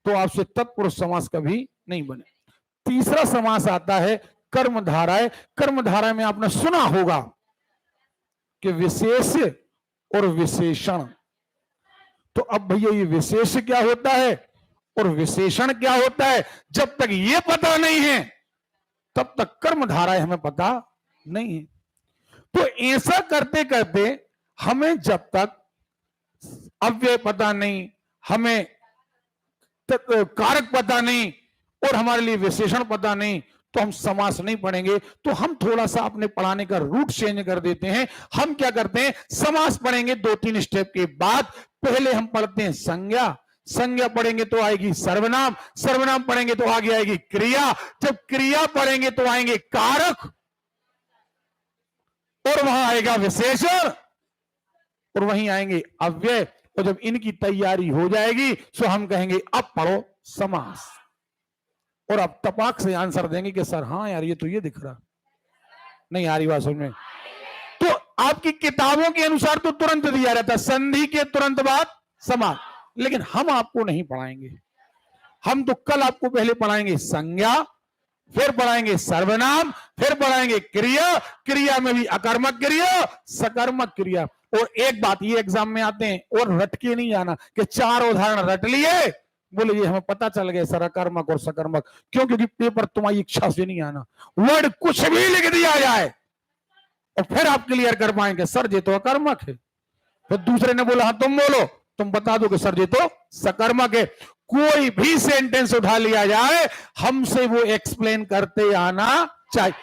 तो आपसे तत्पुरुष समास कभी नहीं बने। तीसरा समास आता है कर्मधारय। कर्मधारय में आपने सुना होगा कि विशेष और विशेषण। तो अब भैया ये विशेष क्या होता है और विशेषण क्या होता है, जब तक ये पता नहीं है तब तक कर्मधारय हमें पता नहीं है। तो ऐसा करते करते हमें जब तक अव्यय पता नहीं, हमें कारक पता नहीं और हमारे लिए विशेषण पता नहीं, तो हम समास नहीं पढ़ेंगे। तो हम थोड़ा सा अपने पढ़ाने का रूट चेंज कर देते हैं। हम क्या करते हैं, समास पढ़ेंगे 2-3 स्टेप के बाद। पहले हम पढ़ते हैं संज्ञा, संज्ञा पढ़ेंगे तो आएगी सर्वनाम, सर्वनाम पढ़ेंगे तो आगे आएगी क्रिया, जब क्रिया पढ़ेंगे तो आएंगे कारक और वहां आएगा विशेषण और वहीं आएंगे अव्यय। और जब इनकी तैयारी हो जाएगी तो हम कहेंगे अब पढ़ो समास, और अब तपाक से आंसर देंगे कि सर हाँ यार ये तो ये दिख रहा नहीं, आ रही बात समझ में। तो आपकी किताबों के अनुसार तो तुरंत दिया रहता है संधि के तुरंत बाद समास, लेकिन हम आपको नहीं पढ़ाएंगे। हम तो कल आपको पहले पढ़ाएंगे संज्ञा, फिर पढ़ाएंगे सर्वनाम, फिर पढ़ाएंगे क्रिया, क्रिया में भी अकर्मक क्रिया, सकर्मक क्रिया। और एक बात, ये एग्जाम में आते हैं और रट के नहीं जाना कि 4 उदाहरण रट लिए, बोले ये हमें पता चल गया सर अकर्मक और सकर्मक। क्यों? क्योंकि पेपर तुम्हारी इच्छा से नहीं आना, वर्ड कुछ भी लिख दिया जाए और फिर आप क्लियर कर पाएंगे सर ये तो अकर्मक है, फिर दूसरे ने बोला हाँ तुम बोलो, तुम बता दो कि सर ये तो सकर्मक है। कोई भी सेंटेंस उठा लिया जाए हमसे वो एक्सप्लेन करते आना चाहिए,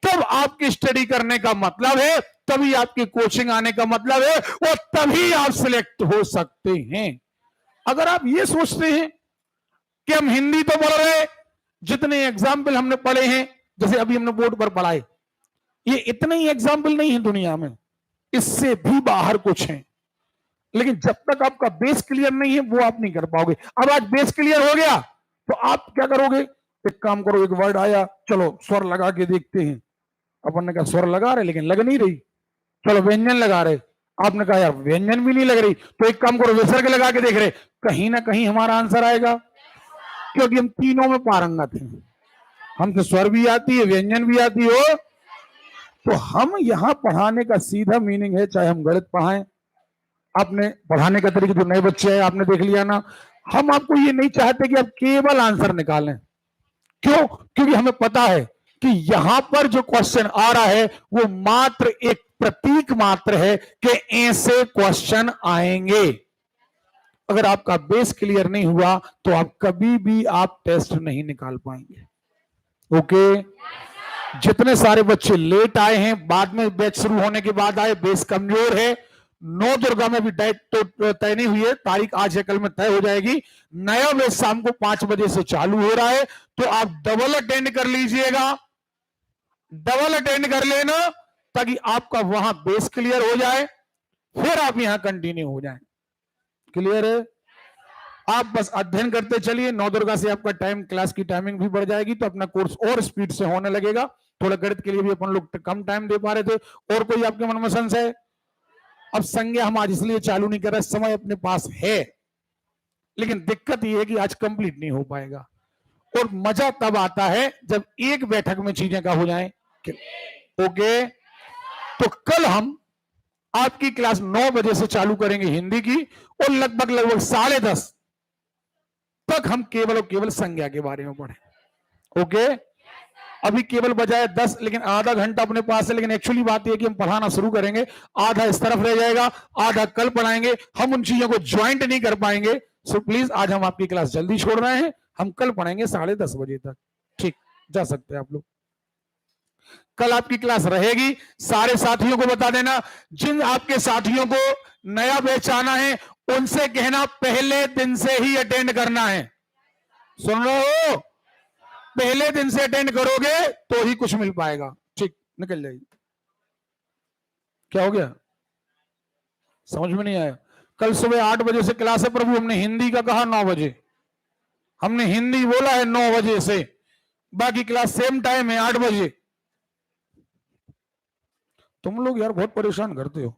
तब आपकी स्टडी करने का मतलब है, तभी आपकी कोचिंग आने का मतलब है, और तभी आप सिलेक्ट हो सकते हैं। अगर आप ये सोचते हैं कि हम हिंदी तो पढ़ रहे, जितने एग्जाम्पल हमने पढ़े हैं, जैसे अभी हमने बोर्ड पर पढ़ाए, ये इतने ही एग्जाम्पल नहीं है दुनिया में, इससे भी बाहर कुछ है। लेकिन जब तक आपका बेस क्लियर नहीं है वो आप नहीं कर पाओगे। अब आज बेस क्लियर हो गया तो आप क्या करोगे, एक काम करो, एक वर्ड आया चलो स्वर लगा के देखते हैं, अपन ने कहा स्वर लगा रहे लेकिन लग नहीं रही, चलो व्यंजन लगा रहे, आपने कहा यार व्यंजन भी नहीं लग रही, तो एक काम करो विसर्ग लगा के देख रहे, कहीं ना कहीं हमारा आंसर आएगा, क्योंकि हम तीनों में पारंगत हैं। हमसे स्वर भी आती है, व्यंजन भी आती हो। तो हम यहां पढ़ाने का सीधा मीनिंग है, चाहे हम गणित पढ़ाएं, आपने पढ़ाने का तरीका जो नए बच्चे हैं आपने देख लिया ना, हम आपको ये नहीं चाहते कि आप केवल आंसर निकालें। क्यों? क्योंकि हमें पता है कि यहां पर जो क्वेश्चन आ रहा है वो मात्र एक प्रतीक मात्र है कि ऐसे क्वेश्चन आएंगे। अगर आपका बेस क्लियर नहीं हुआ तो आप कभी भी आप टेस्ट नहीं निकाल पाएंगे। ओके? जितने सारे बच्चे लेट आए हैं, बाद में बैच शुरू होने के बाद आए, बेस कमजोर है, 9 दुर्गा में भी डेट तो तय नहीं हुई है, तारीख आज या कल में तय हो जाएगी। नया बैच शाम को 5 बजे से चालू हो रहा है, तो आप डबल अटेंड कर लीजिएगा, डबल अटेंड कर लेना, ताकि आपका वहां बेस क्लियर हो जाए, फिर आप यहां कंटिन्यू हो जाए। क्लियर है? आप बस अध्ययन करते चलिए, 9 दुर्गा से आपका टाइम, क्लास की टाइमिंग भी बढ़ जाएगी, तो अपना कोर्स और स्पीड से होने लगेगा। थोड़ा गणित के लिए भी अपन लोग कम टाइम दे पा रहे थे। और कोई आपके मन में संशय? अब संज्ञा हम आज इसलिए चालू नहीं कर रहे, समय अपने पास है, लेकिन दिक्कत यह है कि आज कंप्लीट नहीं हो पाएगा। और मजा तब आता है जब एक बैठक में चीजें का हो जाए। ओके? तो कल हम आपकी क्लास 9 बजे से चालू करेंगे हिंदी की, और लगभग 10:30 तक हम केवल और केवल संज्ञा के बारे में पढ़ें। ओके? अभी केवल बजाय 10, लेकिन आधा घंटा अपने पास है, लेकिन एक्चुअली बात यह है कि हम पढ़ाना शुरू करेंगे, आधा इस तरफ रह जाएगा, आधा कल पढ़ाएंगे, हम उन चीजों को ज्वाइंट नहीं कर पाएंगे। सो प्लीज आज हम आपकी क्लास जल्दी छोड़ रहे हैं, हम कल पढ़ेंगे 10:30 बजे तक। ठीक, जा सकते हैं आप लोग। कल आपकी क्लास रहेगी, सारे साथियों को बता देना, जिन आपके साथियों को नया बैच आना है उनसे कहना पहले दिन से ही अटेंड करना है। सुन रहे हो? पहले दिन से अटेंड करोगे तो ही कुछ मिल पाएगा। ठीक, निकल जाइए। क्या हो गया? समझ में नहीं आया? कल सुबह 8 बजे से क्लास है प्रभु, हमने हिंदी का कहा 9 बजे, हमने हिंदी बोला है 9 बजे से, बाकी क्लास सेम टाइम है 8 बजे। तुम लोग यार बहुत परेशान करते हो।